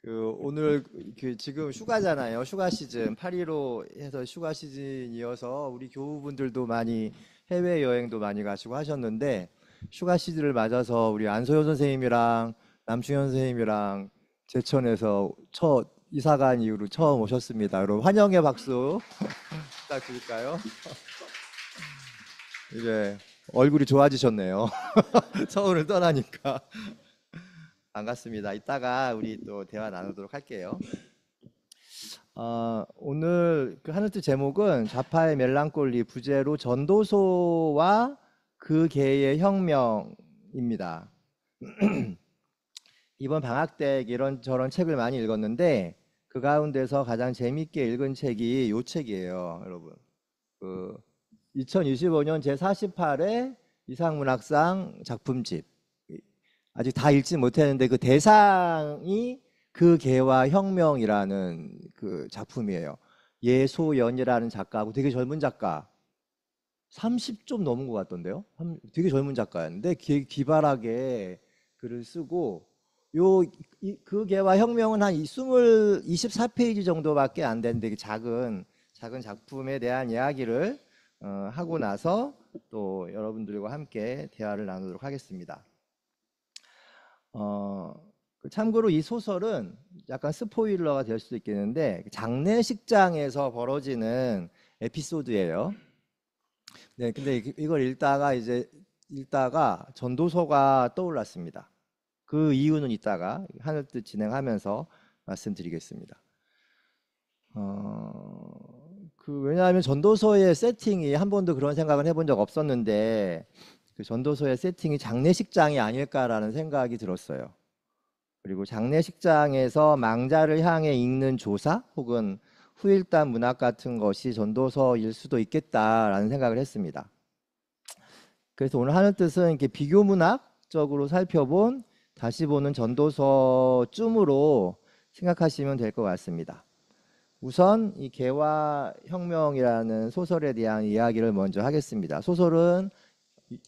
오늘 지금 휴가잖아요. 휴가 시즌 8.15 해서 휴가 시즌이어서 우리 교우분들도 많이 해외 여행도 많이 가시고 하셨는데 휴가 시즌을 맞아서 우리 안소연 선생님이랑 남충현 선생님이랑 제천에서 첫 이사간 이후로 처음 오셨습니다. 여러분 환영의 박수 부탁드릴까요? 이제 얼굴이 좋아지셨네요. 서울을 떠나니까. 반갑습니다. 이따가 우리 또 대화 나누도록 할게요. 오늘 그 하늘뜻 제목은 좌파의 멜랑콜리 부제로 전도서와 그 개의 혁명입니다. 이번 방학 때 이런저런 책을 많이 읽었는데 그 가운데서 가장 재밌게 읽은 책이 이 책이에요, 여러분. 2025년 제48회 이상문학상 작품집. 아직 다 읽지 못했는데 그 대상이 그 개와 혁명이라는 그 작품이에요. 예소연이라는 작가하고 되게 젊은 작가. 30 좀 넘은 것 같던데요. 되게 젊은 작가였는데 기발하게 글을 쓰고 그 개와 혁명은 한 24페이지 정도밖에 안 되는데 작은 작품에 대한 이야기를 하고 나서 또 여러분들과 함께 대화를 나누도록 하겠습니다. 참고로 이 소설은 약간 스포일러가 될 수도 있겠는데 장례식장에서 벌어지는 에피소드예요. 네, 근데 이걸 읽다가 전도서가 떠올랐습니다. 그 이유는 이따가 하늘뜻 진행하면서 말씀드리겠습니다. 왜냐하면 전도서의 세팅이 한 번도 그런 생각을 해본 적 없었는데 그 전도서의 세팅이 장례식장이 아닐까라는 생각이 들었어요. 그리고 장례식장에서 망자를 향해 읽는 조사 혹은 후일담 문학 같은 것이 전도서일 수도 있겠다라는 생각을 했습니다. 그래서 오늘 하는 뜻은 이렇게 비교 문학적으로 살펴본 다시 보는 전도서 쯤으로 생각하시면 될 것 같습니다. 우선 이 개와 혁명이라는 소설에 대한 이야기를 먼저 하겠습니다. 소설은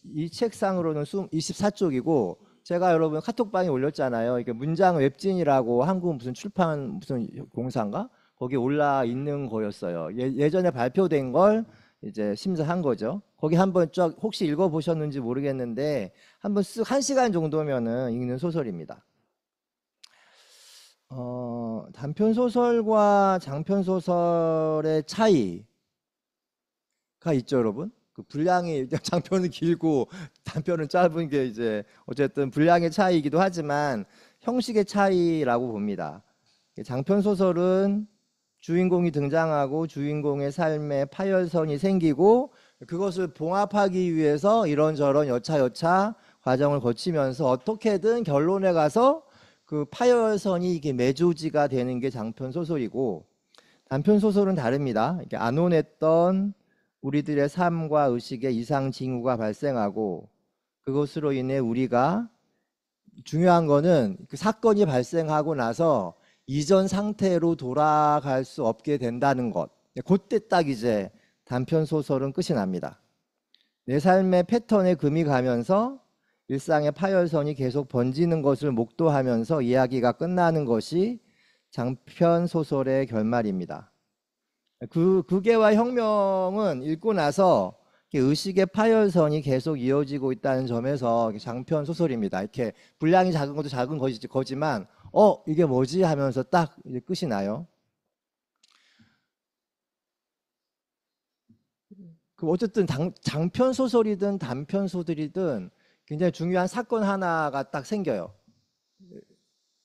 이 책상으로는 24쪽이고 제가 여러분 카톡방에 올렸잖아요. 이게 문장 웹진이라고 한국 무슨 출판 무슨 공사인가 거기 올라 있는 거였어요. 예전에 발표된 걸 이제 심사한 거죠. 거기 한번 쫙 혹시 읽어보셨는지 모르겠는데 한번 쓱 1시간 정도면은 읽는 소설입니다. 단편 소설과 장편 소설의 차이가 있죠, 여러분. 그 분량이 장편은 길고 단편은 짧은 게 이제 어쨌든 분량의 차이이기도 하지만 형식의 차이라고 봅니다. 장편 소설은 주인공이 등장하고 주인공의 삶에 파열선이 생기고 그것을 봉합하기 위해서 이런저런 여차여차 과정을 거치면서 어떻게든 결론에 가서 그 파열선이 이게 매조지가 되는 게 장편 소설이고 단편 소설은 다릅니다. 이렇게 안 원했던 우리들의 삶과 의식에 이상 징후가 발생하고 그것으로 인해 우리가 중요한 거는 그 사건이 발생하고 나서 이전 상태로 돌아갈 수 없게 된다는 것. 그때 딱 이제 단편 소설은 끝이 납니다. 내 삶의 패턴에 금이 가면서 일상의 파열선이 계속 번지는 것을 목도하면서 이야기가 끝나는 것이 장편 소설의 결말입니다. 그 개와 혁명은 읽고 나서 의식의 파열선이 계속 이어지고 있다는 점에서 장편 소설입니다. 이렇게 분량이 작은 것도 작은 거지만 이게 뭐지 하면서 딱 이제 끝이 나요. 어쨌든 장편 소설이든 단편 소설이든 굉장히 중요한 사건 하나가 딱 생겨요.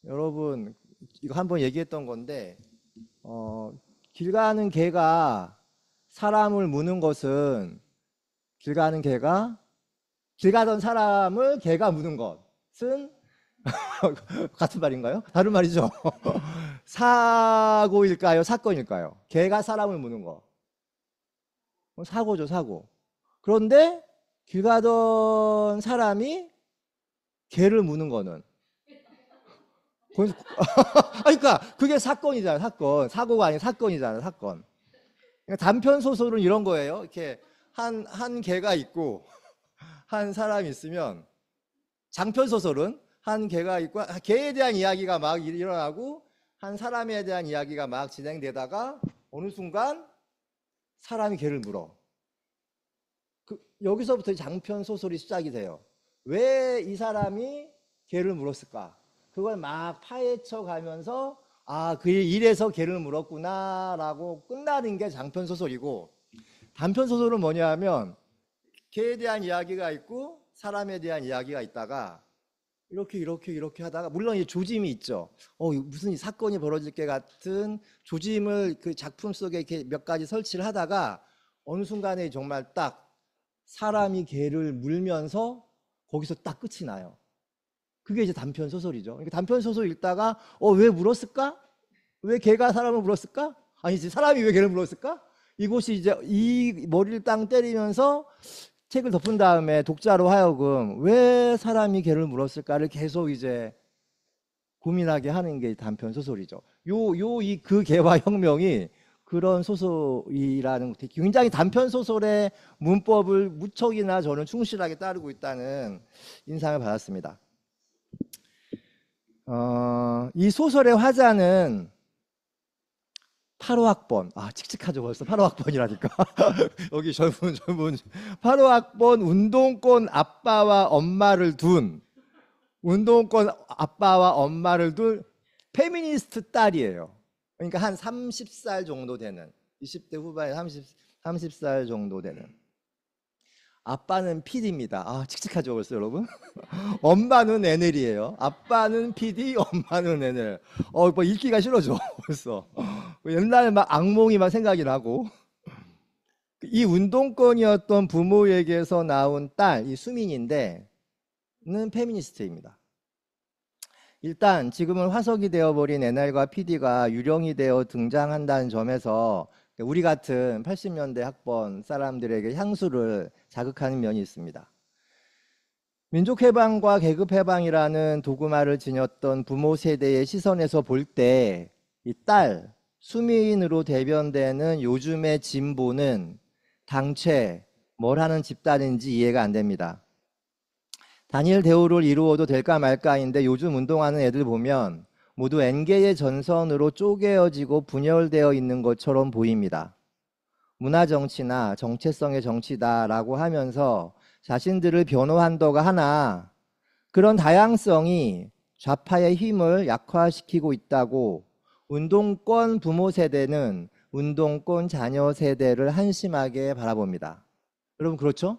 여러분 이거 한번 얘기했던 건데 길 가는 개가 사람을 무는 것은 길 가던 사람을 개가 무는 것은 같은 말인가요? 다른 말이죠. 사고일까요? 사건일까요? 개가 사람을 무는 거. 사고죠, 사고. 그런데 길 가던 사람이 개를 무는 거는 그러니까 그게 사건이잖아요, 사건. 사고가 아니고 사건이잖아요, 사건. 그러니까 단편 소설은 이런 거예요. 이렇게 한 개가 있고 한 사람이 있으면 장편 소설은 한 개가 있고 개에 대한 이야기가 막 일어나고 한 사람에 대한 이야기가 막 진행되다가 어느 순간 사람이 개를 물어. 여기서부터 장편 소설이 시작이 돼요. 왜 이 사람이 개를 물었을까? 그걸 막 파헤쳐 가면서 아, 그 이래서 개를 물었구나라고 끝나는 게 장편 소설이고, 단편 소설은 뭐냐 하면 개에 대한 이야기가 있고 사람에 대한 이야기가 있다가 이렇게 하다가, 물론 이 조짐이 있죠. 무슨 사건이 벌어질 게 같은 조짐을 그 작품 속에 이렇게 몇 가지 설치를 하다가 어느 순간에 정말 딱 사람이 개를 물면서 거기서 딱 끝이 나요. 그게 이제 단편 소설이죠. 그러니까 단편 소설 읽다가 왜 물었을까? 왜 개가 사람을 물었을까? 아니지, 사람이 왜 개를 물었을까? 이곳이 이제 이 머리를 땅 때리면서 책을 덮은 다음에 독자로 하여금 왜 사람이 개를 물었을까를 계속 이제 고민하게 하는 게 단편 소설이죠. 그 개화 혁명이 그런 소설이라는, 굉장히 단편 소설의 문법을 무척이나 저는 충실하게 따르고 있다는 인상을 받았습니다. 이 소설의 화자는 8호 학번, 칙칙하죠 벌써. 8호 학번이라니까. 여기 젊은 8호 학번 운동권 아빠와 엄마를 둔 페미니스트 딸이에요. 그러니까 한 30살 정도 되는, 20대 후반에 30살 정도 되는. 아빠는 PD입니다. 칙칙하죠 벌써 여러분. 엄마는 NL이에요. 아빠는 PD, 엄마는 NL. 뭐 읽기가 싫어져 벌써. 옛날에 막 악몽이 막 생각이 나고. 이 운동권이었던 부모에게서 나온 딸, 이 수민인데 는 페미니스트입니다. 일단 지금은 화석이 되어버린 NL과 PD가 유령이 되어 등장한다는 점에서 우리 같은 80년대 학번 사람들에게 향수를 자극하는 면이 있습니다. 민족해방과 계급해방이라는 도구마를 지녔던 부모 세대의 시선에서 볼 때 이 딸, 수민으로 대변되는 요즘의 진보는 당최 뭘 하는 집단인지 이해가 안 됩니다. 단일 대우를 이루어도 될까 말까인데 요즘 운동하는 애들 보면 모두 N개의 전선으로 쪼개어지고 분열되어 있는 것처럼 보입니다. 문화정치나 정체성의 정치다라고 하면서 자신들을 변호한다고 하나 그런 다양성이 좌파의 힘을 약화시키고 있다고 운동권 부모 세대는 운동권 자녀 세대를 한심하게 바라봅니다. 여러분 그렇죠?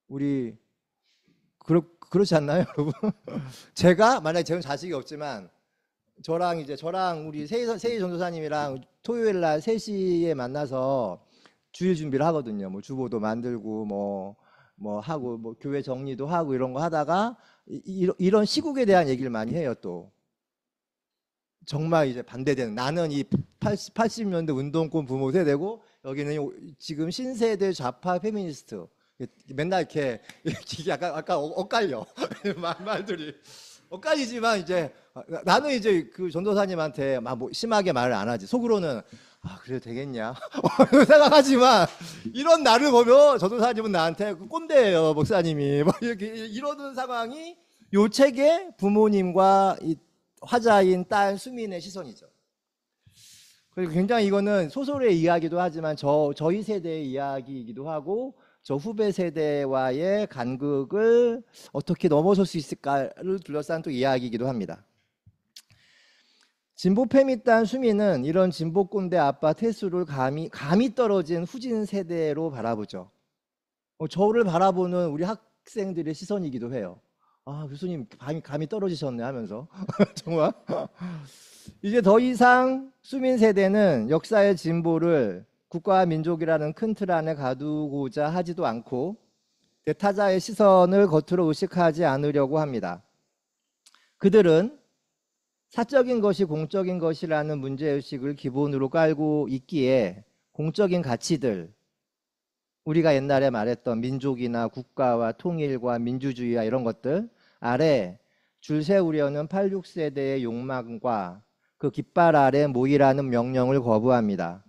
우리 그렇지 않나요, 여러분? 제가 만약에 저는 자식이 없지만 저랑 우리 세희 전도사님이랑 토요일 날 3시에 만나서 주일 준비를 하거든요. 뭐 주보도 만들고 뭐 하고 뭐 교회 정리도 하고 이런 거 하다가 이런 시국에 대한 얘기를 많이 해요. 또 정말 이제 반대되는, 나는 이 80년대 운동권 부모 세대고 여기는 지금 신세대 좌파 페미니스트. 맨날 이렇게 약간 엇갈려. 말들이 엇갈리지만 이제 나는 이제 그 전도사님한테 막 뭐 심하게 말을 안 하지. 속으로는 그래도 되겠냐 생각하지만 이런 나를 보면 전도사님은 나한테 꼰대예요 목사님이 막 이렇게 이러는 상황이 요 책의 부모님과 이 화자인 딸 수민의 시선이죠. 그리고 굉장히 이거는 소설의 이야기도 하지만 저희 세대의 이야기이기도 하고 저 후배 세대와의 간극을 어떻게 넘어설 수 있을까를 둘러싼 또 이야기이기도 합니다. 진보 페미딸 수민은 이런 진보 꼰대 아빠 태수를 감이 떨어진 후진 세대로 바라보죠. 저를 바라보는 우리 학생들의 시선이기도 해요. 교수님 감이 떨어지셨네 하면서 정말 이제 더 이상 수민 세대는 역사의 진보를 국가와 민족이라는 큰 틀 안에 가두고자 하지도 않고 대타자의 시선을 겉으로 의식하지 않으려고 합니다. 그들은 사적인 것이 공적인 것이라는 문제의식을 기본으로 깔고 있기에 공적인 가치들, 우리가 옛날에 말했던 민족이나 국가와 통일과 민주주의와 이런 것들 아래 줄 세우려는 86세대의 욕망과 그 깃발 아래 모이라는 명령을 거부합니다.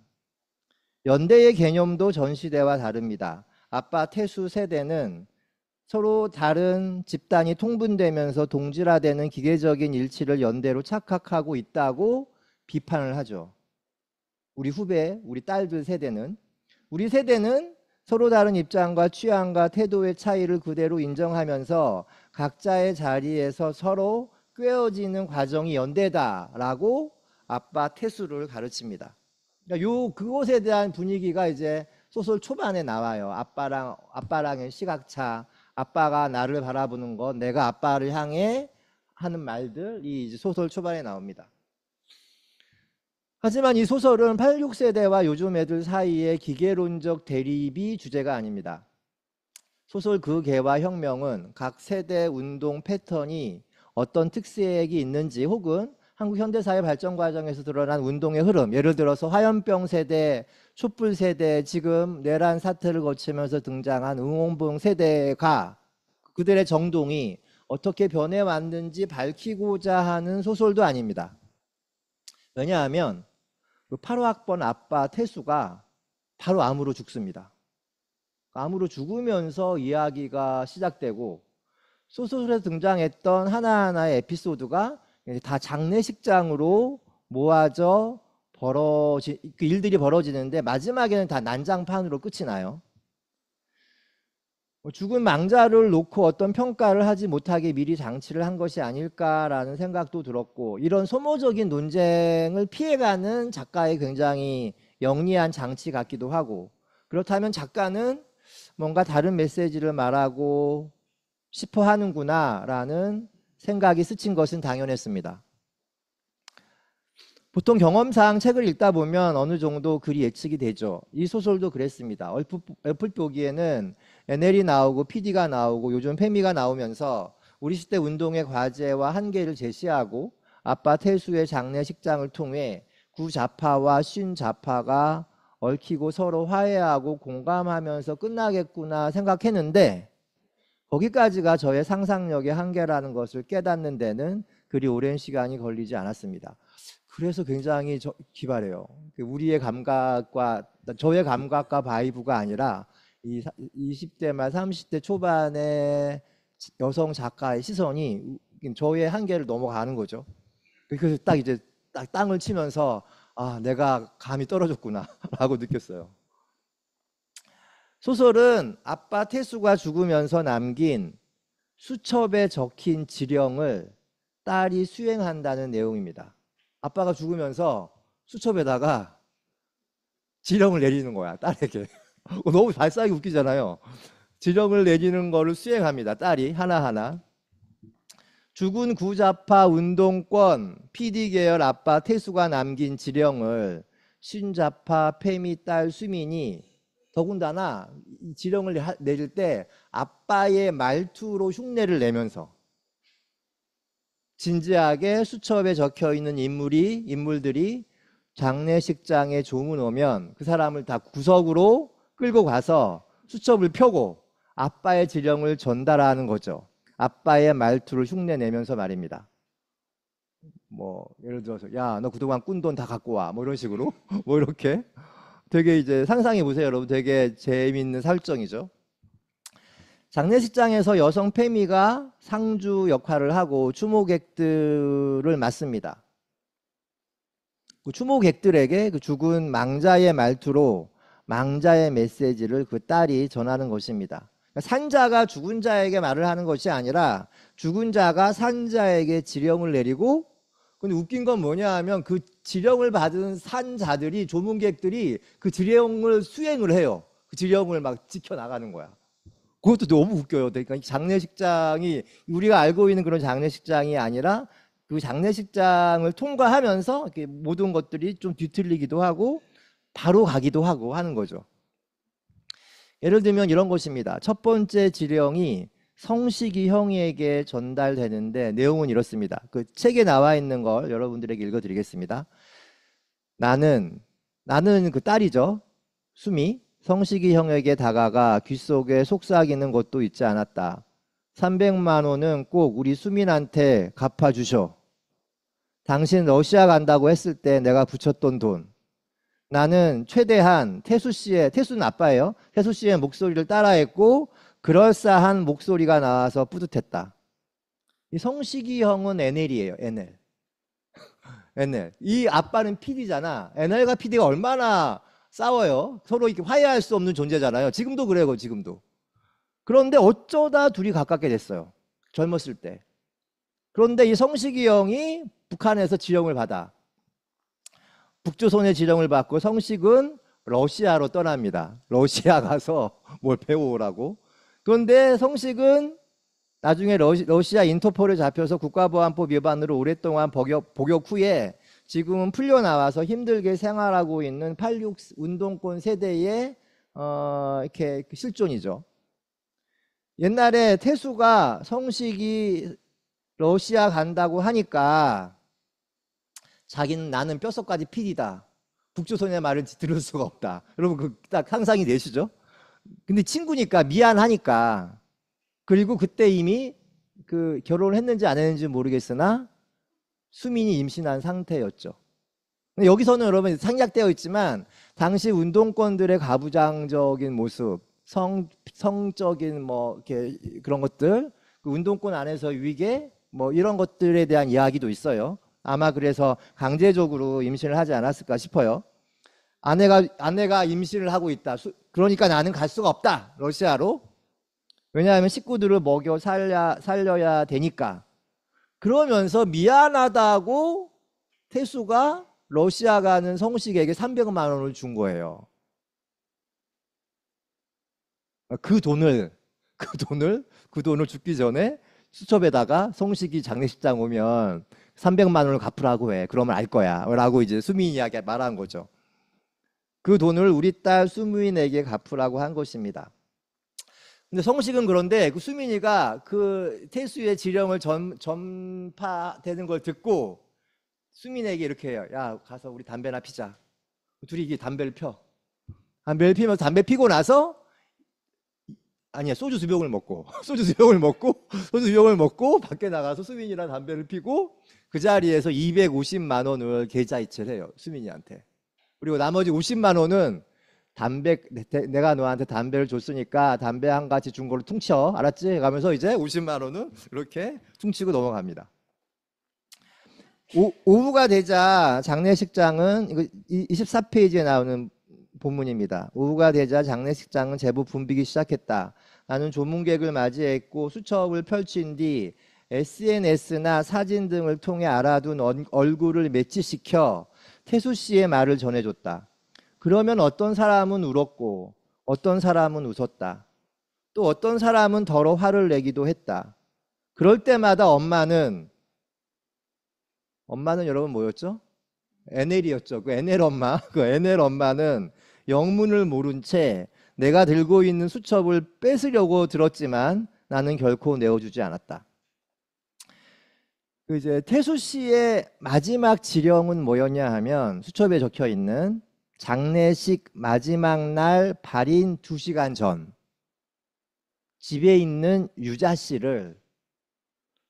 연대의 개념도 전 시대와 다릅니다. 아빠 태수 세대는 서로 다른 집단이 통분되면서 동질화되는 기계적인 일치를 연대로 착각하고 있다고 비판을 하죠. 우리 후배, 우리 딸들 세대는. 우리 세대는 서로 다른 입장과 취향과 태도의 차이를 그대로 인정하면서 각자의 자리에서 서로 꿰어지는 과정이 연대다라고 아빠 태수를 가르칩니다. 그러니까 그것에 대한 분위기가 이제 소설 초반에 나와요. 아빠랑의 시각차, 아빠가 나를 바라보는 것, 내가 아빠를 향해 하는 말들이 이제 소설 초반에 나옵니다. 하지만 이 소설은 86세대와 요즘 애들 사이의 기계론적 대립이 주제가 아닙니다. 소설 그 개와 혁명은 각 세대 운동 패턴이 어떤 특색이 있는지 혹은 한국 현대사회 발전 과정에서 드러난 운동의 흐름, 예를 들어서 화염병 세대, 촛불 세대, 지금 내란 사태를 거치면서 등장한 응원봉 세대가 그들의 정동이 어떻게 변해왔는지 밝히고자 하는 소설도 아닙니다. 왜냐하면 그 8호 학번 아빠 태수가 바로 암으로 죽습니다. 암으로 죽으면서 이야기가 시작되고 소설에 등장했던 하나하나의 에피소드가 다 장례식장으로 모아져 그 일들이 벌어지는데 마지막에는 다 난장판으로 끝이 나요. 죽은 망자를 놓고 어떤 평가를 하지 못하게 미리 장치를 한 것이 아닐까라는 생각도 들었고, 이런 소모적인 논쟁을 피해가는 작가의 굉장히 영리한 장치 같기도 하고, 그렇다면 작가는 뭔가 다른 메시지를 말하고 싶어 하는구나 라는 생각이 스친 것은 당연했습니다. 보통 경험상 책을 읽다 보면 어느 정도 글이 예측이 되죠. 이 소설도 그랬습니다. 얼핏 보기에는 NL이 나오고 PD가 나오고 요즘 페미가 나오면서 우리 시대 운동의 과제와 한계를 제시하고 아빠 태수의 장례식장을 통해 구좌파와 신좌파가 얽히고 서로 화해하고 공감하면서 끝나겠구나 생각했는데, 거기까지가 저의 상상력의 한계라는 것을 깨닫는 데는 그리 오랜 시간이 걸리지 않았습니다. 그래서 굉장히 기발해요. 우리의 감각과, 저의 감각과 바이브가 아니라 20대 말 30대 초반의 여성 작가의 시선이 저의 한계를 넘어가는 거죠. 그래서 딱 이제 딱 땅을 치면서 아, 내가 감이 떨어졌구나 라고 느꼈어요. 소설은 아빠 태수가 죽으면서 남긴 수첩에 적힌 지령을 딸이 수행한다는 내용입니다. 아빠가 죽으면서 수첩에다가 지령을 내리는 거야, 딸에게. 너무 발상이 웃기잖아요. 지령을 내리는 거를 수행합니다, 딸이 하나하나. 죽은 구좌파 운동권 PD 계열 아빠 태수가 남긴 지령을 신좌파 페미 딸 수민이, 더군다나 이 지령을 내릴 때 아빠의 말투로 흉내를 내면서 진지하게 수첩에 적혀있는 인물들이 장례식장에 조문 오면 그 사람을 다 구석으로 끌고 가서 수첩을 펴고 아빠의 지령을 전달하는 거죠. 아빠의 말투를 흉내내면서 말입니다. 뭐 예를 들어서 야, 너 그동안 꾼 돈 다 갖고 와, 뭐 이런 식으로 뭐 이렇게 되게 이제 상상해 보세요, 여러분. 되게 재미있는 설정이죠. 장례식장에서 여성 페미가 상주 역할을 하고 추모객들을 맡습니다. 그 추모객들에게 그 죽은 망자의 말투로 망자의 메시지를 그 딸이 전하는 것입니다. 산자가 죽은 자에게 말을 하는 것이 아니라 죽은 자가 산자에게 지령을 내리고, 근데 웃긴 건 뭐냐 하면 그 지령을 받은 산자들이, 조문객들이 그 지령을 수행을 해요. 그 지령을 막 지켜나가는 거야. 그것도 너무 웃겨요. 그러니까 장례식장이 우리가 알고 있는 그런 장례식장이 아니라 그 장례식장을 통과하면서 모든 것들이 좀 뒤틀리기도 하고 바로 가기도 하고 하는 거죠. 예를 들면 이런 것입니다. 첫 번째 지령이 성식이 형에게 전달되는데 내용은 이렇습니다. 그 책에 나와 있는 걸 여러분들에게 읽어드리겠습니다. 나는 그 딸이죠, 수미. 성식이 형에게 다가가 귓속에 속삭이는 것도 있지 않았다. 300만 원은 꼭 우리 수민한테 갚아주셔. 당신 러시아 간다고 했을 때 내가 붙였던 돈. 나는 최대한 태수는 아빠예요. 태수 씨의 목소리를 따라했고 그럴싸한 목소리가 나와서 뿌듯했다. 이 성식이 형은 NL이에요. NL. NL. 이 아빠는 PD잖아. NL과 PD가 얼마나 싸워요. 서로 이렇게 화해할 수 없는 존재잖아요. 지금도 그래요. 지금도. 그런데 어쩌다 둘이 가깝게 됐어요. 젊었을 때. 그런데 이 성식이 형이 북한에서 지령을 받아. 북조선의 지령을 받고 성식은 러시아로 떠납니다. 러시아 가서 뭘 배워오라고. 그런데 성식은 나중에 러시아 인터폴에 잡혀서 국가보안법 위반으로 오랫동안 복역 후에 지금은 풀려나와서 힘들게 생활하고 있는 86 운동권 세대의 이렇게 실존이죠. 옛날에 태수가 성식이 러시아 간다고 하니까 자기는 나는 뼛속까지 PD다. 북조선의 말을 들을 수가 없다. 여러분 그 딱 상상이 되시죠? 근데 친구니까 미안하니까. 그리고 그때 이미 그 결혼을 했는지 안 했는지 모르겠으나 수민이 임신한 상태였죠. 여기서는 여러분 생략되어 있지만 당시 운동권들의 가부장적인 모습, 성적인 뭐 이렇게 그런 것들, 그 운동권 안에서 위계 뭐 이런 것들에 대한 이야기도 있어요. 아마 그래서 강제적으로 임신을 하지 않았을까 싶어요. 아내가 임신을 하고 있다. 그러니까 나는 갈 수가 없다. 러시아로. 왜냐하면 식구들을 먹여 살려야 되니까. 그러면서 미안하다고 태수가 러시아 가는 성식에게 300만 원을 준 거예요. 그 돈을 죽기 전에 수첩에다가 성식이 장례식장 오면 300만 원을 갚으라고 해. 그러면 알 거야. 라고 이제 수민이에게 말한 거죠. 그 돈을 우리 딸 수민에게 갚으라고 한 것입니다. 근데 성식은 그런데 그 수민이가 그 태수의 지령을 전파되는 걸 듣고 수민에게 이렇게 해요. 야, 가서 우리 담배나 피자. 둘이 이게 담배를 펴. 담배를 피면서 담배 피고 나서 아니야, 소주 두 병을 먹고 밖에 나가서 수민이랑 담배를 피고 그 자리에서 250만 원을 계좌이체를 해요. 수민이한테. 그리고 나머지 50만 원은 내가 너한테 담배를 줬으니까 담배 한 가지 준 걸로 퉁쳐. 알았지? 가면서 이제 50만 원은 이렇게 퉁치고 넘어갑니다. 오후가 되자 장례식장은 이거 24페이지에 나오는 본문입니다. 오후가 되자 장례식장은 제법 붐비기 시작했다. 나는 조문객을 맞이했고 수첩을 펼친 뒤 SNS나 사진 등을 통해 알아둔 얼굴을 매치시켜 태수 씨의 말을 전해줬다. 그러면 어떤 사람은 울었고 어떤 사람은 웃었다. 또 어떤 사람은 더러 화를 내기도 했다. 그럴 때마다 엄마는 여러분 뭐였죠? NL이었죠. 그 NL 엄마는 영문을 모른 채 내가 들고 있는 수첩을 뺏으려고 들었지만 나는 결코 내어주지 않았다. 그 이제 태수 씨의 마지막 지령은 뭐였냐 하면 수첩에 적혀 있는 장례식 마지막 날 발인 2시간 전 집에 있는 유자 씨를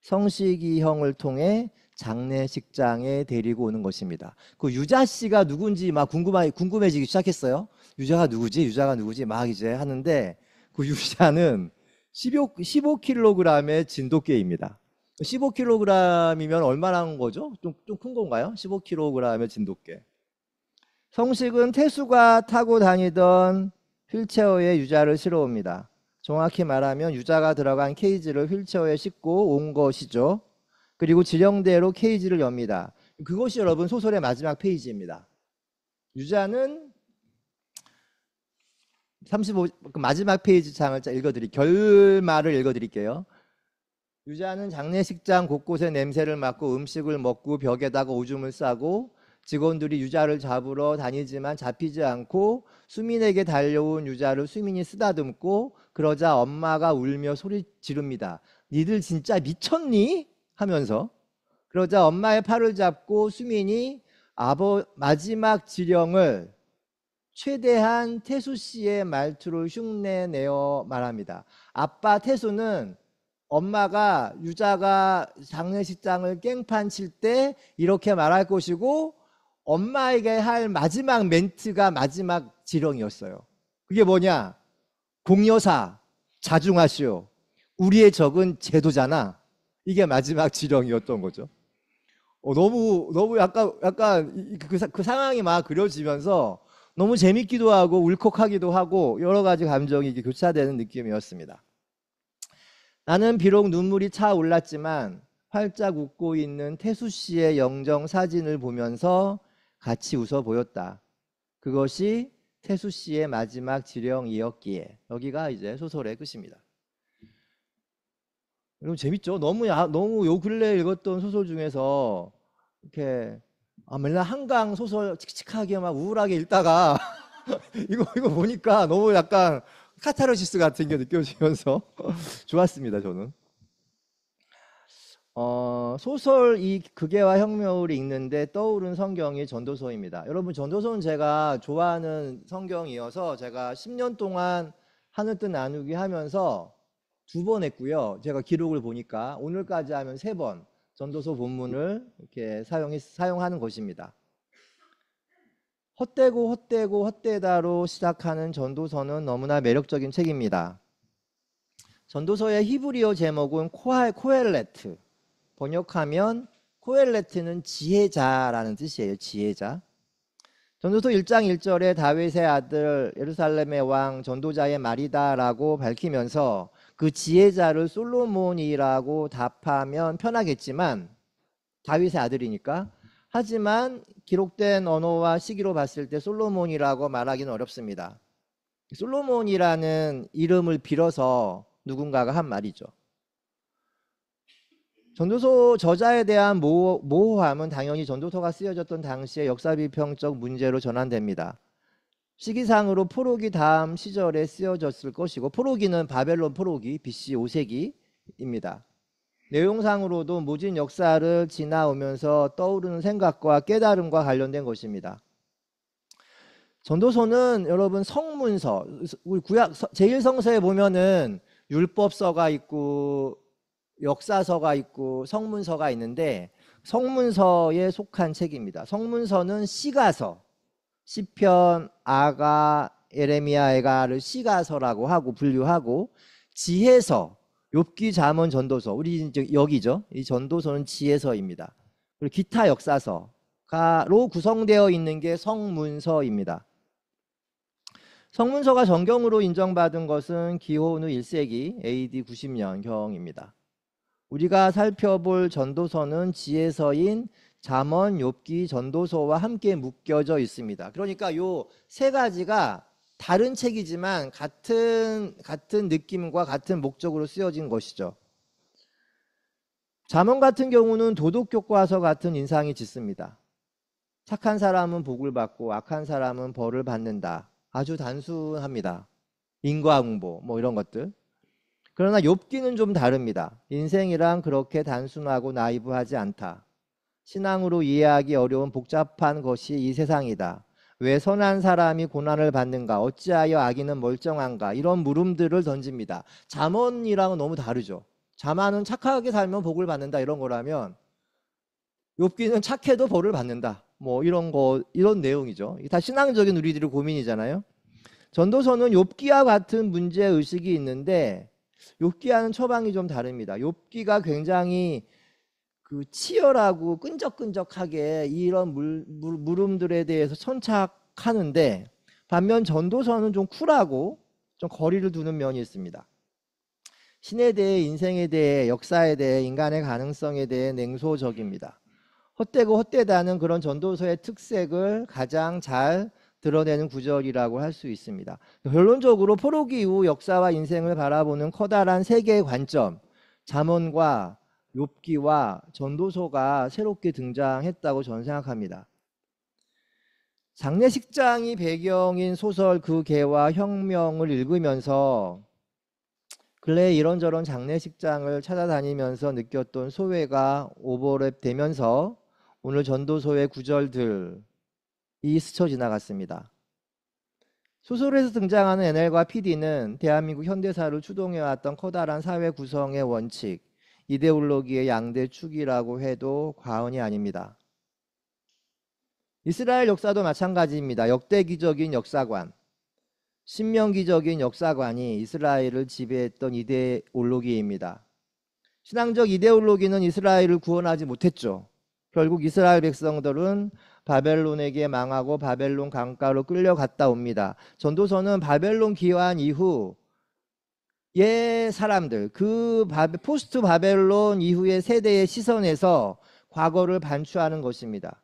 성식이 형을 통해 장례식장에 데리고 오는 것입니다. 그 유자 씨가 누군지 막 궁금해지기 시작했어요. 유자가 누구지? 막 이제 하는데 그 유자는 15kg의 진돗개입니다. 15kg이면 얼마나 한 거죠? 좀 큰 건가요? 15kg의 진돗개. 성식은 태수가 타고 다니던 휠체어에 유자를 실어옵니다. 정확히 말하면 유자가 들어간 케이지를 휠체어에 싣고 온 것이죠. 그리고 지령대로 케이지를 엽니다. 그것이 여러분 소설의 마지막 페이지입니다. 유자는 35 마지막 페이지 장을 결말을 읽어드릴게요. 유자는 장례식장 곳곳에 냄새를 맡고 음식을 먹고 벽에다가 오줌을 싸고 직원들이 유자를 잡으러 다니지만 잡히지 않고 수민에게 달려온 유자를 수민이 쓰다듬고 그러자 엄마가 울며 소리 지릅니다. 니들 진짜 미쳤니? 하면서 그러자 엄마의 팔을 잡고 수민이 마지막 지령을 최대한 태수 씨의 말투를 흉내내어 말합니다. 아빠 태수는 엄마가 유자가 장례식장을 깽판 칠 때 이렇게 말할 것이고 엄마에게 할 마지막 멘트가 마지막 지령이었어요. 그게 뭐냐? 공여사 자중하시오. 우리의 적은 제도잖아. 이게 마지막 지령이었던 거죠. 너무 약간 그 상황이 막 그려지면서 너무 재밌기도 하고 울컥하기도 하고 여러 가지 감정이 교차되는 느낌이었습니다. 나는 비록 눈물이 차올랐지만 활짝 웃고 있는 태수 씨의 영정 사진을 보면서 같이 웃어 보였다. 그것이 태수 씨의 마지막 지령이었기에. 여기가 이제 소설의 끝입니다. 여러분 재밌죠? 너무 요 근래 읽었던 소설 중에서 이렇게 맨날 한강 소설 칙칙하게 막 우울하게 읽다가 이거 보니까 너무 약간 카타르시스 같은 게 느껴지면서 좋았습니다, 저는. 소설 이 극예와 혁명을 읽는데 떠오른 성경이 전도서입니다. 여러분 전도서는 제가 좋아하는 성경이어서 제가 10년 동안 하늘뜻 나누기 하면서 2번 했고요. 제가 기록을 보니까 오늘까지 하면 3번 전도서 본문을 이렇게 사용하는 것입니다. 헛되고 헛되다로 시작하는 전도서는 너무나 매력적인 책입니다. 전도서의 히브리어 제목은 코엘레트. 번역하면 코엘레트는 지혜자라는 뜻이에요. 지혜자. 전도서 1장 1절에 다윗의 아들 예루살렘의 왕 전도자의 말이다라고 밝히면서 그 지혜자를 솔로몬이라고 답하면 편하겠지만 다윗의 아들이니까, 하지만 기록된 언어와 시기로 봤을 때 솔로몬이라고 말하기는 어렵습니다. 솔로몬이라는 이름을 빌어서 누군가가 한 말이죠. 전도서 저자에 대한 모호함은 당연히 전도서가 쓰여졌던 당시의 역사비평적 문제로 전환됩니다. 시기상으로 포로기 다음 시절에 쓰여졌을 것이고, 포로기는 바벨론 포로기 BC 5세기입니다. 내용상으로도 모진 역사를 지나오면서 떠오르는 생각과 깨달음과 관련된 것입니다. 전도서는 여러분 성문서, 우리 구약 제1성서에 보면은 율법서가 있고 역사서가 있고 성문서가 있는데 성문서에 속한 책입니다. 성문서는 시가서, 시편, 아가, 예레미야, 에가를 시가서라고 하고 분류하고, 지혜서, 욥기, 잠언, 전도서, 우리 이제 여기죠. 이 전도서는 지혜서입니다. 그리고 기타 역사서로 구성되어 있는 게 성문서입니다. 성문서가 정경으로 인정받은 것은 기원 후 1세기 AD 90년경입니다. 우리가 살펴볼 전도서는 지혜서인 잠언, 욥기, 전도서와 함께 묶여져 있습니다. 그러니까 요 세 가지가 다른 책이지만 같은 느낌과 같은 목적으로 쓰여진 것이죠. 잠언 같은 경우는 도덕교과서 같은 인상이 짙습니다. 착한 사람은 복을 받고 악한 사람은 벌을 받는다. 아주 단순합니다. 인과응보 뭐 이런 것들. 그러나 욥기는 좀 다릅니다. 인생이란 그렇게 단순하고 나이브하지 않다. 신앙으로 이해하기 어려운 복잡한 것이 이 세상이다. 왜 선한 사람이 고난을 받는가? 어찌하여 악인은 멀쩡한가? 이런 물음들을 던집니다. 잠언이랑은 너무 다르죠. 잠언은 착하게 살면 복을 받는다 이런 거라면, 욥기는 착해도 벌을 받는다. 뭐 이런 내용이죠. 다 신앙적인 우리들의 고민이잖아요. 전도서는 욥기와 같은 문제 의식이 있는데 욥기와는 처방이 좀 다릅니다. 욥기가 굉장히 치열하고 끈적끈적하게 이런 물음들에 대해서 천착하는데, 반면 전도서는 좀 쿨하고 좀 거리를 두는 면이 있습니다. 신에 대해, 인생에 대해, 역사에 대해, 인간의 가능성에 대해 냉소적입니다. 헛되고 헛되다는 그런 전도서의 특색을 가장 잘 드러내는 구절이라고 할 수 있습니다. 결론적으로 포로기 이후 역사와 인생을 바라보는 커다란 세계의 관점, 잠언과 욥기와 전도서가 새롭게 등장했다고 저는 생각합니다. 장례식장이 배경인 소설 그 개와 혁명을 읽으면서 근래에 이런저런 장례식장을 찾아다니면서 느꼈던 소외가 오버랩되면서 오늘 전도서의 구절들이 스쳐 지나갔습니다. 소설에서 등장하는 NL과 PD는 대한민국 현대사를 추동해왔던 커다란 사회 구성의 원칙, 이데올로기의 양대 축이라고 해도 과언이 아닙니다. 이스라엘 역사도 마찬가지입니다. 역대기적인 역사관. 신명기적인 역사관이 이스라엘을 지배했던 이데올로기입니다. 신앙적 이데올로기는 이스라엘을 구원하지 못했죠. 결국 이스라엘 백성들은 바벨론에게 망하고 바벨론 강가로 끌려갔다 옵니다. 전도서는 바벨론 기환 이후 의 사람들, 포스트 바벨론 이후의 세대의 시선에서 과거를 반추하는 것입니다.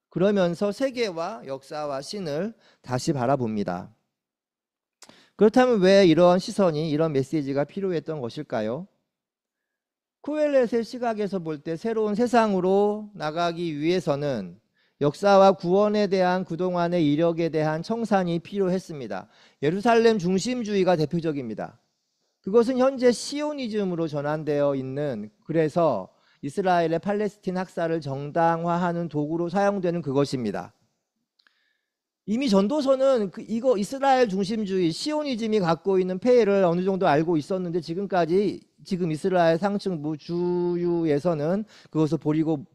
그러면서 세계와 역사와 신을 다시 바라봅니다. 그렇다면 왜 이런 시선이, 이런 메시지가 필요했던 것일까요? 코엘렛의 시각에서 볼 때 새로운 세상으로 나가기 위해서는 역사와 구원에 대한 그동안의 이력에 대한 청산이 필요했습니다. 예루살렘 중심주의가 대표적입니다. 그것은 현재 시오니즘으로 전환되어 있는, 그래서 이스라엘의 팔레스틴 학살을 정당화하는 도구로 사용되는 그것입니다. 이미 전도서는 이거 이스라엘 중심주의 시오니즘이 갖고 있는 폐해를 어느 정도 알고 있었는데 지금 이스라엘 상층부 주유에서는 그것을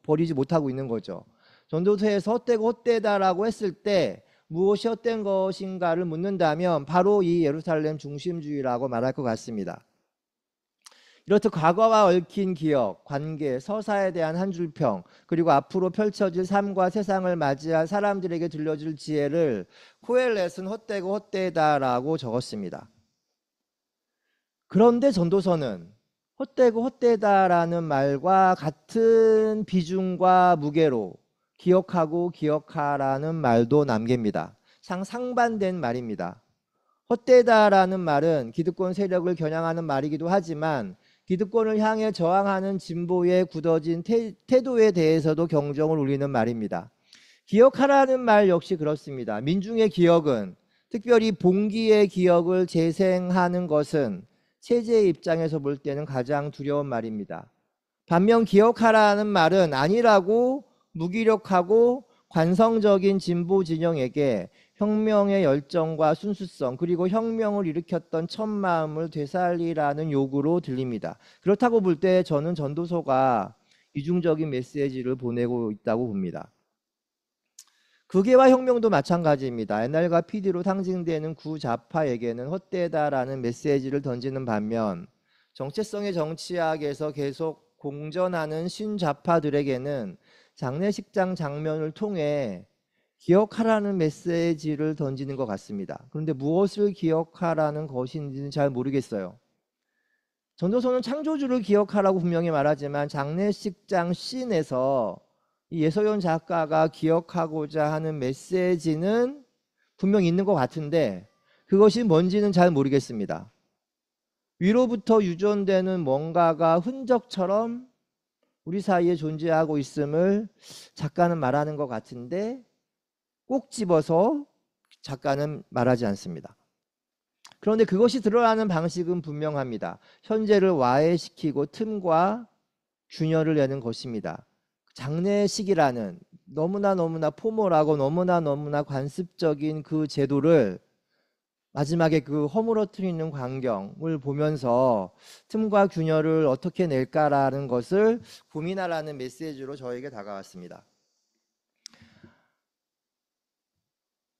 버리지 못하고 있는 거죠. 전도서에서 헛되고 헛되다라고 했을 때 무엇이 헛된 것인가를 묻는다면 바로 이 예루살렘 중심주의라고 말할 것 같습니다. 이렇듯 과거와 얽힌 기억, 관계, 서사에 대한 한 줄 평, 그리고 앞으로 펼쳐질 삶과 세상을 맞이할 사람들에게 들려줄 지혜를 코엘렛은 헛되고 헛되다라고 적었습니다. 그런데 전도서는 헛되고 헛되다라는 말과 같은 비중과 무게로 기억하고 기억하라는 말도 남깁니다. 상반된 말입니다. 헛되다라는 말은 기득권 세력을 겨냥하는 말이기도 하지만 기득권을 향해 저항하는 진보의 굳어진 태도에 대해서도 경종을 울리는 말입니다. 기억하라는 말 역시 그렇습니다. 민중의 기억은, 특별히 봉기의 기억을 재생하는 것은 체제의 입장에서 볼 때는 가장 두려운 말입니다. 반면 기억하라는 말은 아니라고 무기력하고 관성적인 진보 진영에게 혁명의 열정과 순수성, 그리고 혁명을 일으켰던 첫마음을 되살리라는 요구로 들립니다. 그렇다고 볼 때 저는 전도서가 이중적인 메시지를 보내고 있다고 봅니다. 극예와 혁명도 마찬가지입니다. NR과 PD로 상징되는 구좌파에게는 헛되다라는 메시지를 던지는 반면 정체성의 정치학에서 계속 공전하는 신좌파들에게는 장례식장 장면을 통해 기억하라는 메시지를 던지는 것 같습니다. 그런데 무엇을 기억하라는 것인지는 잘 모르겠어요. 전도서는 창조주를 기억하라고 분명히 말하지만 장례식장 씬에서 예서연 작가가 기억하고자 하는 메시지는 분명히 있는 것 같은데 그것이 뭔지는 잘 모르겠습니다. 위로부터 유전되는 뭔가가 흔적처럼 우리 사이에 존재하고 있음을 작가는 말하는 것 같은데 꼭 집어서 작가는 말하지 않습니다. 그런데 그것이 드러나는 방식은 분명합니다. 현재를 와해시키고 틈과 균열을 내는 것입니다. 장례식이라는 너무나 포멀하고 너무나 관습적인 그 제도를 마지막에 그 허물어뜨리는 광경을 보면서 틈과 균열을 어떻게 낼까라는 것을 고민하라는 메시지로 저에게 다가왔습니다.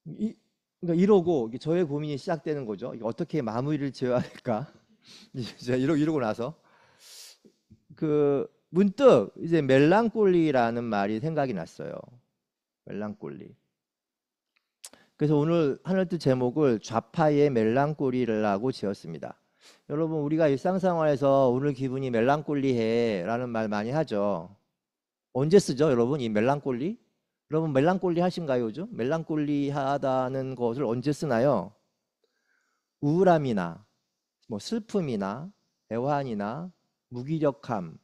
그러니까 이러고 저의 고민이 시작되는 거죠. 어떻게 마무리를 지어야 할까? 이제 이러고 나서 문득 이제 멜랑콜리라는 말이 생각이 났어요. 멜랑콜리. 그래서 오늘 하늘뜻 제목을 좌파의 멜랑콜리라고 지었습니다. 여러분, 우리가 일상생활에서 오늘 기분이 멜랑콜리해 라는 말 많이 하죠. 언제 쓰죠, 여러분? 이 멜랑콜리? 여러분 멜랑콜리 하신가요, 요즘? 멜랑콜리하다는 것을 언제 쓰나요? 우울함이나 슬픔이나 애환이나 무기력함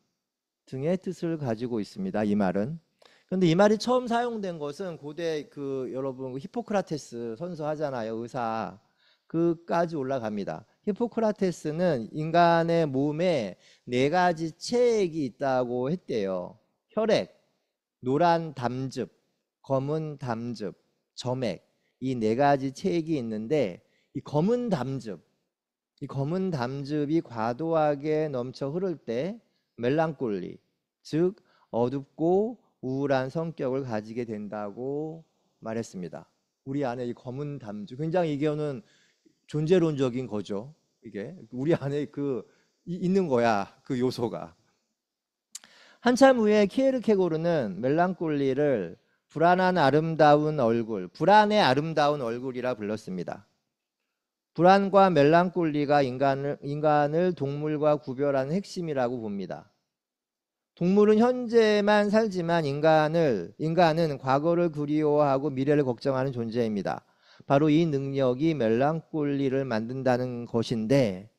등의 뜻을 가지고 있습니다. 이 말은. 그런데 이 말이 처음 사용된 것은 고대 여러분 히포크라테스 선서하잖아요. 의사. 그까지 올라갑니다. 히포크라테스는 인간의 몸에 4가지 체액이 있다고 했대요. 혈액, 노란 담즙, 검은 담즙, 점액, 이 4가지 체액이 있는데 이 검은 담즙이 과도하게 넘쳐 흐를 때 멜랑콜리, 즉 어둡고 우울한 성격을 가지게 된다고 말했습니다. 우리 안에 이 검은 담즙, 굉장히 이거는 존재론적인 거죠. 이게 우리 안에 있는 거야. 그 요소가. 한참 후에 키에르케고르는 멜랑콜리를 불안한 아름다운 얼굴, 불안의 아름다운 얼굴이라 불렀습니다. 불안과 멜랑콜리가 인간을 동물과 구별하는 핵심이라고 봅니다. 동물은 현재만 살지만 인간은 과거를 그리워하고 미래를 걱정하는 존재입니다. 바로 이 능력이 멜랑콜리를 만든다는 것인데,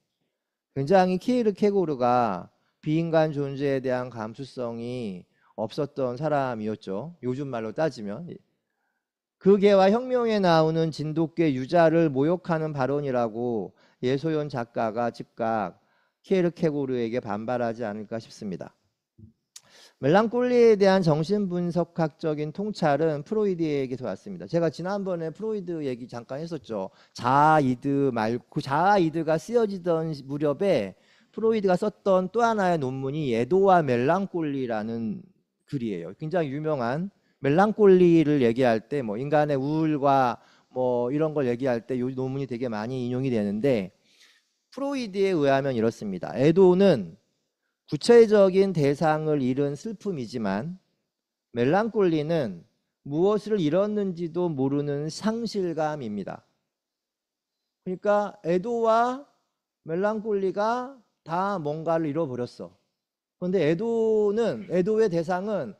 굉장히 키에르케고르가 비인간 존재에 대한 감수성이 없었던 사람이었죠. 요즘 말로 따지면. 그 개와 혁명에 나오는 진돗개 유자를 모욕하는 발언이라고 예소연 작가가 즉각 키에르케고르에게 반발하지 않을까 싶습니다. 멜랑콜리에 대한 정신분석학적인 통찰은 프로이드에게서 왔습니다. 제가 지난번에 프로이드 얘기 잠깐 했었죠. 자아이드 말고 그 자아이드가 쓰여지던 무렵에 프로이드가 썼던 또 하나의 논문이 에도와 멜랑콜리라는 글이에요. 굉장히 유명한, 멜랑콜리를 얘기할 때 뭐 인간의 우울과 뭐 이런 걸 얘기할 때 이 논문이 되게 많이 인용이 되는데, 프로이드에 의하면 이렇습니다. 에도는 구체적인 대상을 잃은 슬픔이지만 멜랑콜리는 무엇을 잃었는지도 모르는 상실감입니다. 그러니까 에도와 멜랑콜리가 다 뭔가를 잃어버렸어. 그런데 에도의 대상은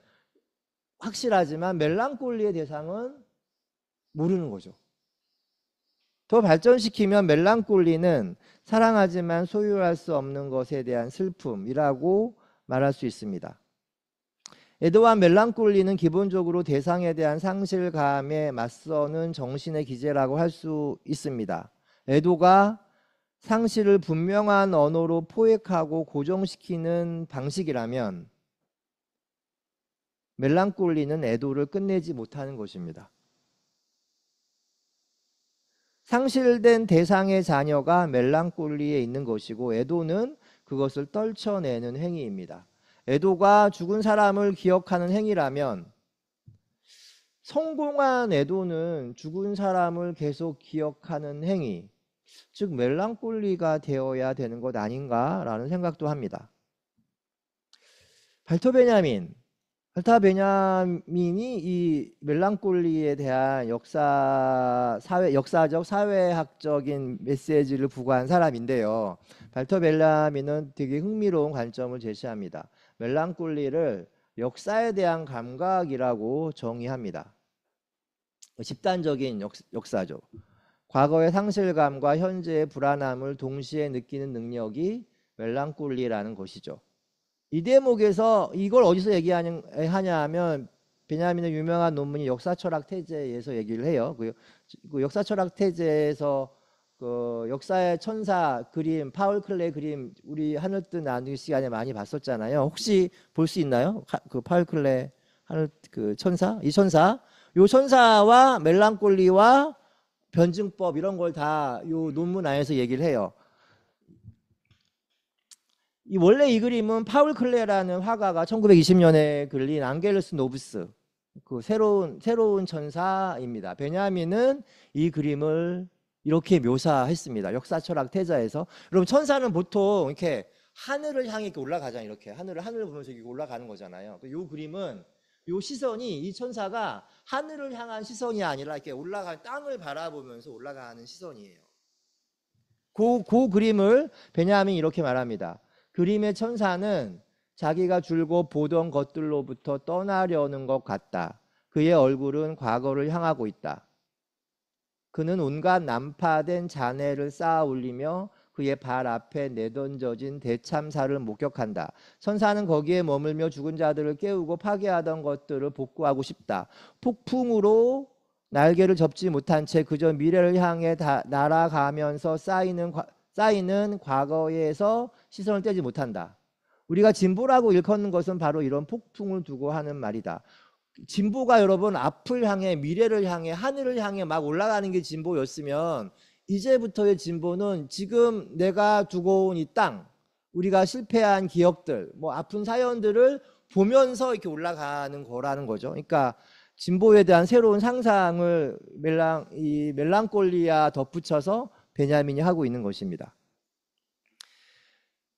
확실하지만 멜랑콜리의 대상은 모르는 거죠. 더 발전시키면 멜랑콜리는 사랑하지만 소유할 수 없는 것에 대한 슬픔이라고 말할 수 있습니다. 에도와 멜랑콜리는 기본적으로 대상에 대한 상실감에 맞서는 정신의 기제라고 할 수 있습니다. 에도가 상실을 분명한 언어로 포획하고 고정시키는 방식이라면 멜랑콜리는 에도를 끝내지 못하는 것입니다. 상실된 대상의 자녀가 멜랑콜리에 있는 것이고 에도는 그것을 떨쳐내는 행위입니다. 에도가 죽은 사람을 기억하는 행위라면 성공한 에도는 죽은 사람을 계속 기억하는 행위, 즉 멜랑콜리가 되어야 되는 것 아닌가라는 생각도 합니다. 발터 베냐민이 이 멜랑콜리에 대한 역사적 사회학적인 메시지를 부과한 사람인데요. 발터 베냐민은 되게 흥미로운 관점을 제시합니다. 멜랑콜리를 역사에 대한 감각이라고 정의합니다. 집단적인 역사죠. 과거의 상실감과 현재의 불안함을 동시에 느끼는 능력이 멜랑콜리라는 것이죠. 이 대목에서 이걸 어디서 얘기하냐 하면 베냐민의 유명한 논문이 역사철학 태제에서 얘기를 해요. 그 역사철학 태제에서 그 역사의 천사 그림, 파울 클레 그림 우리 하늘 뜻 나누기 시간에 많이 봤었잖아요. 혹시 볼 수 있나요? 그 파울 클레 하늘 그 천사, 이 천사와 멜랑콜리와 변증법 이런 걸 다 이 논문 안에서 얘기를 해요. 원래 이 그림은 파울 클레라는 화가가 1920년에 그린 앙겔루스 노브스, 그 새로운 천사입니다. 베냐민은 이 그림을 이렇게 묘사했습니다. 역사철학 태자에서. 여러분, 천사는 보통 이렇게 하늘을 향해 이렇게 올라가잖아요. 이렇게 하늘을 보면서 이렇게 올라가는 거잖아요. 이 그림은 이 시선이, 이 천사가 하늘을 향한 시선이 아니라 이렇게 땅을 바라보면서 올라가는 시선이에요. 그 그림을 베냐민이 이렇게 말합니다. 그림의 천사는 자기가 줄곧 보던 것들로부터 떠나려는 것 같다. 그의 얼굴은 과거를 향하고 있다. 그는 온갖 난파된 잔해를 쌓아 올리며 그의 발 앞에 내던져진 대참사를 목격한다. 천사는 거기에 머물며 죽은 자들을 깨우고 파괴하던 것들을 복구하고 싶다. 폭풍으로 날개를 접지 못한 채 그저 미래를 향해 날아가면서 쌓이는 과거에서 시선을 떼지 못한다. 우리가 진보라고 일컫는 것은 바로 이런 폭풍을 두고 하는 말이다. 진보가 여러분 앞을 향해, 미래를 향해, 하늘을 향해 막 올라가는 게 진보였으면 이제부터의 진보는 지금 내가 두고 온 이 땅, 우리가 실패한 기억들, 뭐 아픈 사연들을 보면서 이렇게 올라가는 거라는 거죠. 그러니까 진보에 대한 새로운 상상을 멜랑콜리와 덧붙여서 베냐민이 하고 있는 것입니다.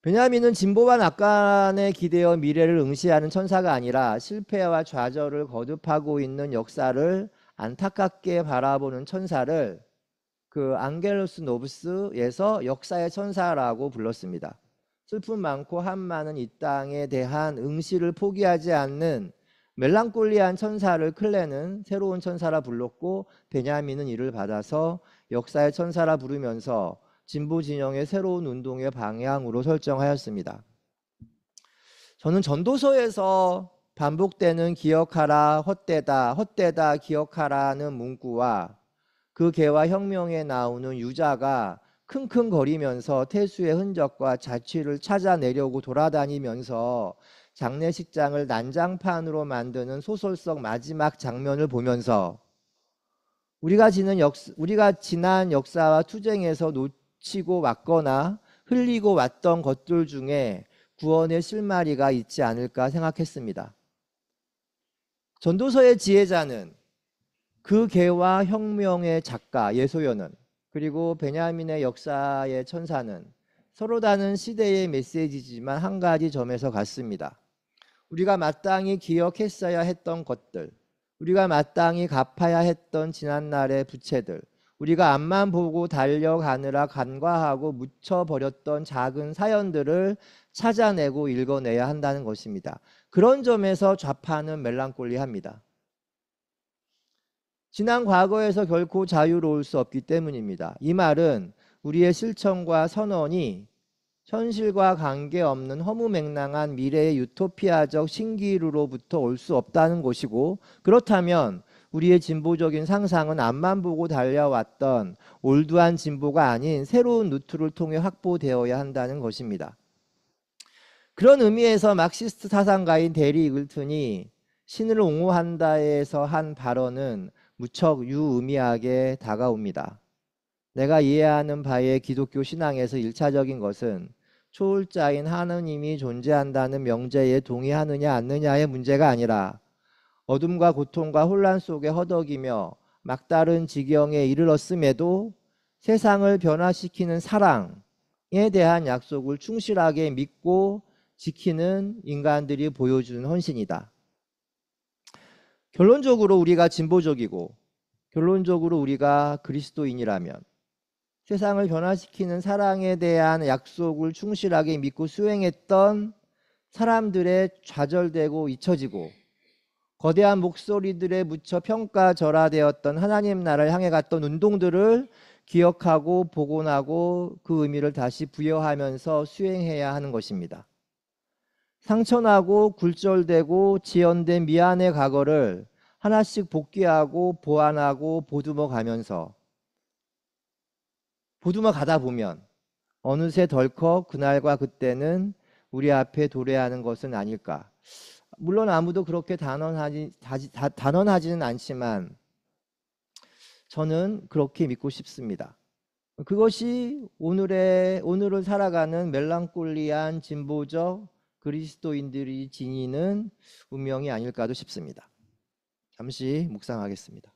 베냐민은 진보와 낙관에 기대어 미래를 응시하는 천사가 아니라 실패와 좌절을 거듭하고 있는 역사를 안타깝게 바라보는 천사를 그 앙겔루스 노브스에서 역사의 천사라고 불렀습니다. 슬픔 많고 한 많은 이 땅에 대한 응시를 포기하지 않는 멜랑콜리한 천사를 클레는 새로운 천사라 불렀고, 베냐민은 이를 받아서 역사의 천사라 부르면서 진보 진영의 새로운 운동의 방향으로 설정하였습니다. 저는 전도서에서 반복되는 기억하라, 헛되다, 헛되다, 기억하라는 문구와 그 개와 혁명에 나오는 유자가 킁킁거리면서 태수의 흔적과 자취를 찾아내려고 돌아다니면서 장례식장을 난장판으로 만드는 소설 속 마지막 장면을 보면서 우리가 지난 역사와 투쟁에서 놓치고 왔거나 흘리고 왔던 것들 중에 구원의 실마리가 있지 않을까 생각했습니다. 전도서의 지혜자는 그 개와 혁명의 작가 예소연은, 그리고 베냐민의 역사의 천사는 서로 다른 시대의 메시지지만 한 가지 점에서 같습니다. 우리가 마땅히 기억했어야 했던 것들, 우리가 마땅히 갚아야 했던 지난날의 부채들, 우리가 앞만 보고 달려가느라 간과하고 묻혀버렸던 작은 사연들을 찾아내고 읽어내야 한다는 것입니다. 그런 점에서 좌파는 멜랑콜리합니다. 지난 과거에서 결코 자유로울 수 없기 때문입니다. 이 말은 우리의 실천과 선언이 현실과 관계없는 허무맹랑한 미래의 유토피아적 신기루로부터 올 수 없다는 것이고, 그렇다면 우리의 진보적인 상상은 앞만 보고 달려왔던 올드한 진보가 아닌 새로운 루트를 통해 확보되어야 한다는 것입니다. 그런 의미에서 막시스트 사상가인 데리 이글튼이 신을 옹호한다에서 한 발언은 무척 유의미하게 다가옵니다. 내가 이해하는 바의 기독교 신앙에서 1차적인 것은 초월자인 하느님이 존재한다는 명제에 동의하느냐 않느냐의 문제가 아니라 어둠과 고통과 혼란 속에 허덕이며 막다른 지경에 이르렀음에도 세상을 변화시키는 사랑에 대한 약속을 충실하게 믿고 지키는 인간들이 보여주는 헌신이다. 결론적으로 우리가 진보적이고 결론적으로 우리가 그리스도인이라면 세상을 변화시키는 사랑에 대한 약속을 충실하게 믿고 수행했던 사람들의 좌절되고 잊혀지고 거대한 목소리들에 묻혀 평가절하되었던 하나님 나라를 향해 갔던 운동들을 기억하고 복원하고 그 의미를 다시 부여하면서 수행해야 하는 것입니다. 상처나고 굴절되고 지연된 미안의 과거를 하나씩 복귀하고 보완하고 보듬어 가다 보면 어느새 덜컥 그날과 그때는 우리 앞에 도래하는 것은 아닐까. 물론 아무도 그렇게 단언하지는 않지만 저는 그렇게 믿고 싶습니다. 그것이 오늘을 살아가는 멜랑콜리한 진보적 그리스도인들이 지니는 운명이 아닐까도 싶습니다. 잠시 묵상하겠습니다.